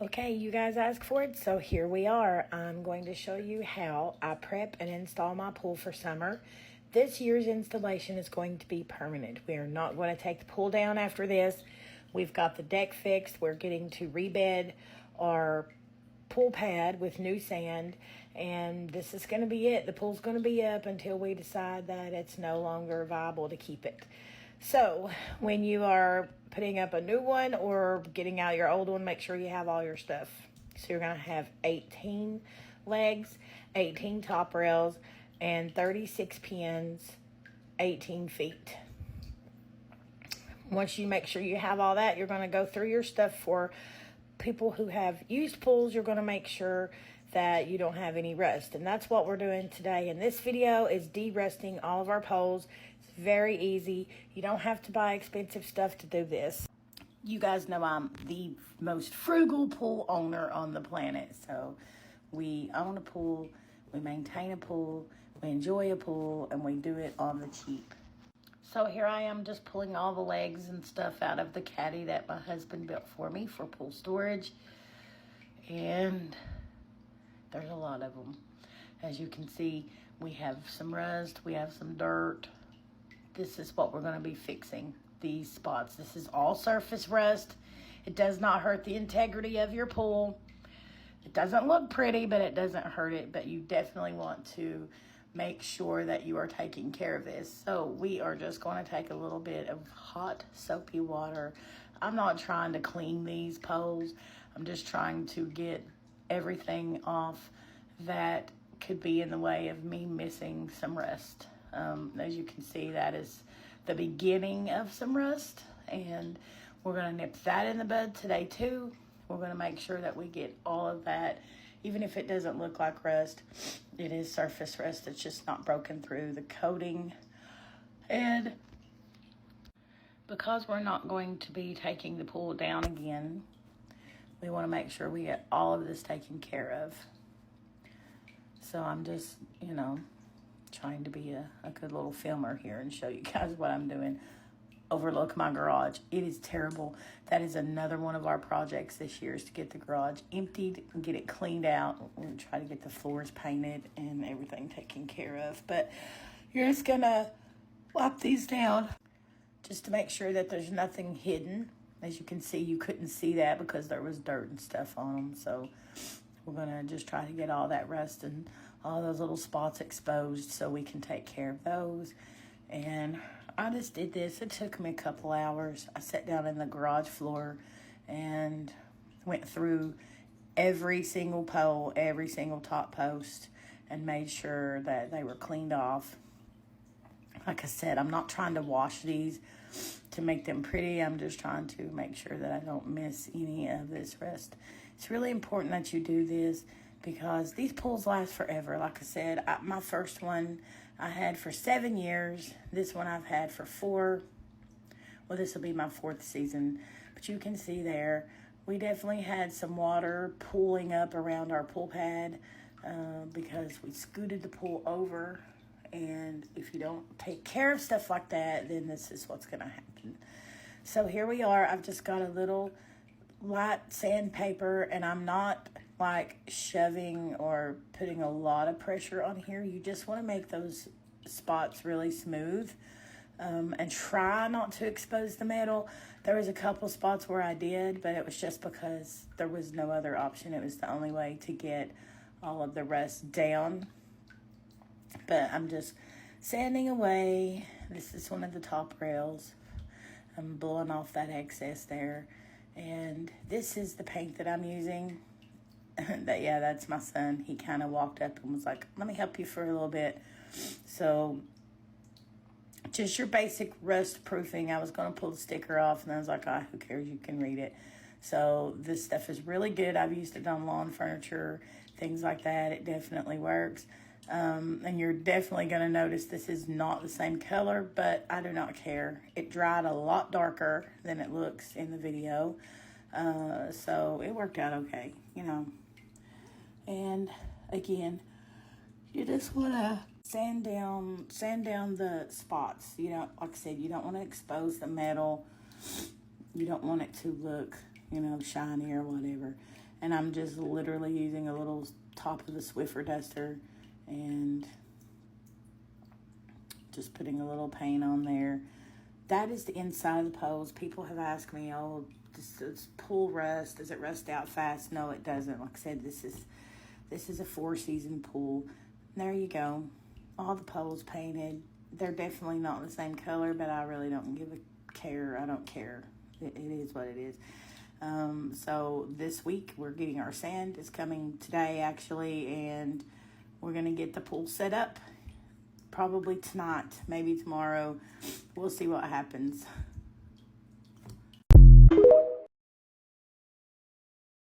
Okay, you guys asked for it, so here we are. I'm going to show you how I prep and install my pool for summer. This year's installation is going to be permanent. We are not going to take the pool down after this. We've got the deck fixed. We're getting to rebed our pool pad with new sand, and this is going to be it. The pool's going to be up until we decide that it's no longer viable to keep it. So when you are putting up a new one or getting out your old one, make sure you have all your stuff. So you're going to have 18 legs, 18 top rails, and 36 pins, 18 feet. Once you make sure you have all that, you're going to go through your stuff. For people who have used pools, you're going to make sure that you don't have any rust. And that's what we're doing today in this video, is de-rusting all of our poles. It's very easy. You don't have to buy expensive stuff to do this. You guys know I'm the most frugal pool owner on the planet. So we own a pool, we maintain a pool, we enjoy a pool, and we do it on the cheap. So here I am just pulling all the legs and stuff out of the caddy that my husband built for me for pool storage. And there's a lot of them. As you can see, we have some rust, we have some dirt. This is what we're going to be fixing, these spots. This is all surface rust. It does not hurt the integrity of your pool. It doesn't look pretty, but it doesn't hurt it. But you definitely want to make sure that you are taking care of this. So we are just going to take a little bit of hot soapy water. I'm not trying to clean these poles. I'm just trying to get everything off that could be in the way of me missing some rust. As you can see, that is the beginning of some rust, and we're going to nip that in the bud today too. We're going to make sure that we get all of that. Even if it doesn't look like rust, it is surface rust. It's just not broken through the coating. And because we're not going to be taking the pool down again, we want to make sure we get all of this taken care of. So I'm just, trying to be a good little filmer here and show you guys what I'm doing. Overlook my garage. It is terrible. That is another one of our projects this year, is to get the garage emptied and get it cleaned out and try to get the floors painted and everything taken care of. But you're just gonna wipe these down just to make sure that there's nothing hidden. As you can see, you couldn't see that because there was dirt and stuff on them. So we're gonna just try to get all that rust and all those little spots exposed so we can take care of those. And I just did this. It took me a couple hours. I sat down in the garage floor and went through every single pole, every single top post, and made sure that they were cleaned off. Like I said, I'm not trying to wash these to make them pretty. I'm just trying to make sure that I don't miss any of this rust. It's really important that you do this because these pools last forever. Like I said, my first one I had for 7 years. This one I've had for 4. Well, this will be my 4th season. But you can see there, we definitely had some water pooling up around our pool pad because we scooted the pool over. And if you don't take care of stuff like that, then this is what's going to happen. So here we are. I've just got a little light sandpaper, and I'm not like shoving or putting a lot of pressure on here. You just want to make those spots really smooth and try not to expose the metal. There was a couple spots where I did, but it was just because there was no other option. It was the only way to get all of the rest down. But I'm just sanding away. This is one of the top rails. I'm blowing off that excess there. And this is the paint that I'm using. That's my son. He kind of walked up and was like, let me help you for a little bit. So just your basic rust proofing. I was going to pull the sticker off, and I was like, who cares? You can read it. So this stuff is really good. I've used it on lawn furniture, things like that. It definitely works. And you're definitely going to notice this is not the same color, but I do not care. It dried a lot darker than it looks in the video. So it worked out okay, And again, you just want to sand down the spots. Like I said, you don't want to expose the metal. You don't want it to look, shiny or whatever. And I'm just literally using a little top of the Swiffer duster and just putting a little paint on there. That is the inside of the poles. People have asked me, oh, does pool rust? Does it rust out fast? No, it doesn't. Like I said, this is a 4-season pool. There you go. All the poles painted. They're definitely not the same color, but I really don't give a care. I don't care. It is what it is. So this week we're getting our sand. It's coming today, actually, and we're going to get the pool set up. Probably tonight, maybe tomorrow. We'll see what happens.